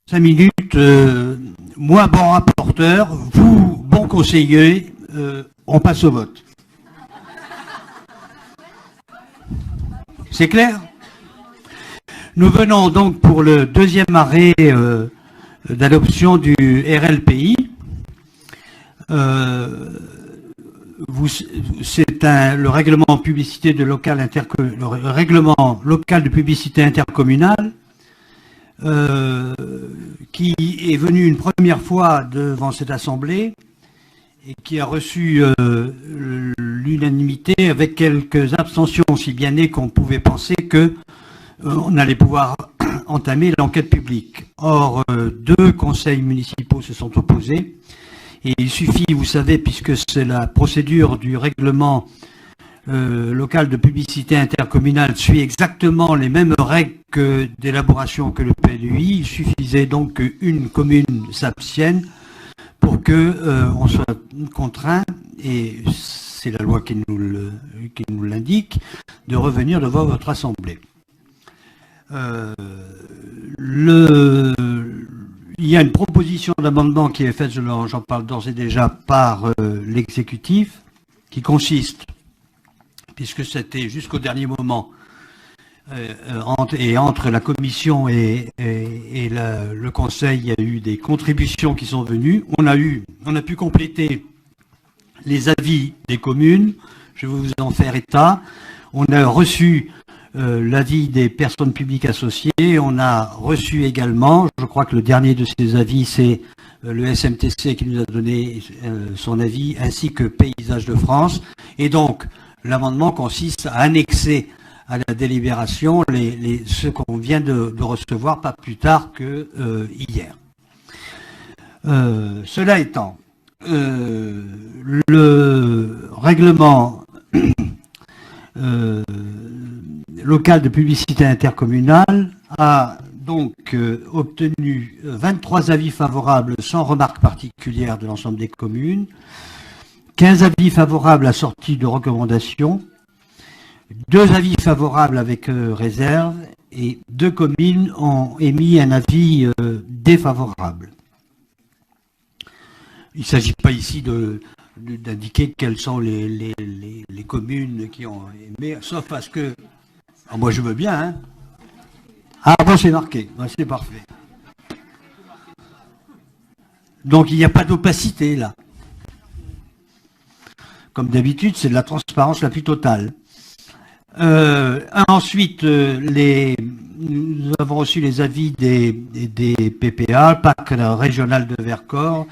5 minutes, moi bon rapporteur, vous bon conseiller, on passe au vote. C'est clair? Nous venons donc pour le deuxième arrêt d'adoption du RLPI. C'est le règlement publicité de le règlement local de publicité intercommunale qui est venu une première fois devant cette assemblée et qui a reçu l'unanimité avec quelques abstentions, si bien est qu'on pouvait penser que on allait pouvoir entamer l'enquête publique. Or, 2 conseils municipaux se sont opposés. Et il suffit, vous savez, puisque c'est la procédure du règlement local de publicité intercommunale suit exactement les mêmes règles d'élaboration que le PLUI, il suffisait donc qu'une commune s'abstienne pour qu'on soit contraint, et c'est la loi qui nous l'indique, de revenir devant votre assemblée. Il y a une proposition d'amendement qui est faite, j'en parle d'ores et déjà, par l'exécutif, qui consiste, puisque c'était jusqu'au dernier moment, entre la commission et le conseil, il y a eu des contributions qui sont venues. On a pu compléter les avis des communes, je vais vous en faire état. On a reçu l'avis des personnes publiques associées. On a reçu également, je crois que le dernier de ces avis, c'est le SMTC qui nous a donné son avis, ainsi que Paysages de France. Et donc, l'amendement consiste à annexer à la délibération ceux qu'on vient de recevoir, pas plus tard que hier. Cela étant, le règlement local de publicité intercommunale a donc obtenu 23 avis favorables sans remarque particulière de l'ensemble des communes, 15 avis favorables assortis de recommandations, 2 avis favorables avec réserve et 2 communes ont émis un avis défavorable. Il ne s'agit pas ici d'indiquer quelles sont les communes qui ont aimé, sauf parce que... Ah, moi je veux bien, hein. Ah bon, c'est marqué, c'est parfait. Donc il n'y a pas d'opacité là. Comme d'habitude, c'est de la transparence la plus totale. Ensuite, nous avons reçu les avis des PPA, PAC régional de Vercors,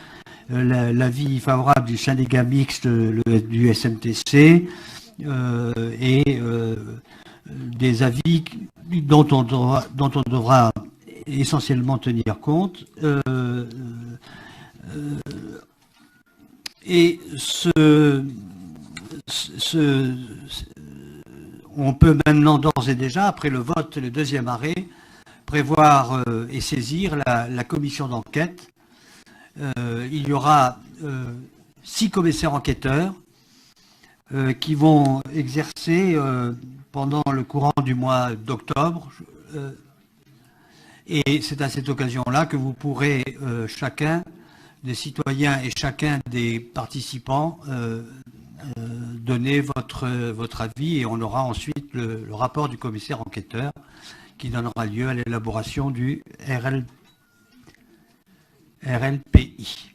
l'avis favorable du syndicat mixte du SMTC et des avis dont on devra essentiellement tenir compte. Et on peut maintenant d'ores et déjà, après le vote, le deuxième arrêt, prévoir et saisir la commission d'enquête. Il y aura 6 commissaires enquêteurs qui vont exercer pendant le courant du mois d'octobre. Et c'est à cette occasion-là que vous pourrez, chacun des citoyens et chacun des participants, donner votre avis, et on aura ensuite le rapport du commissaire enquêteur qui donnera lieu à l'élaboration du RLPI.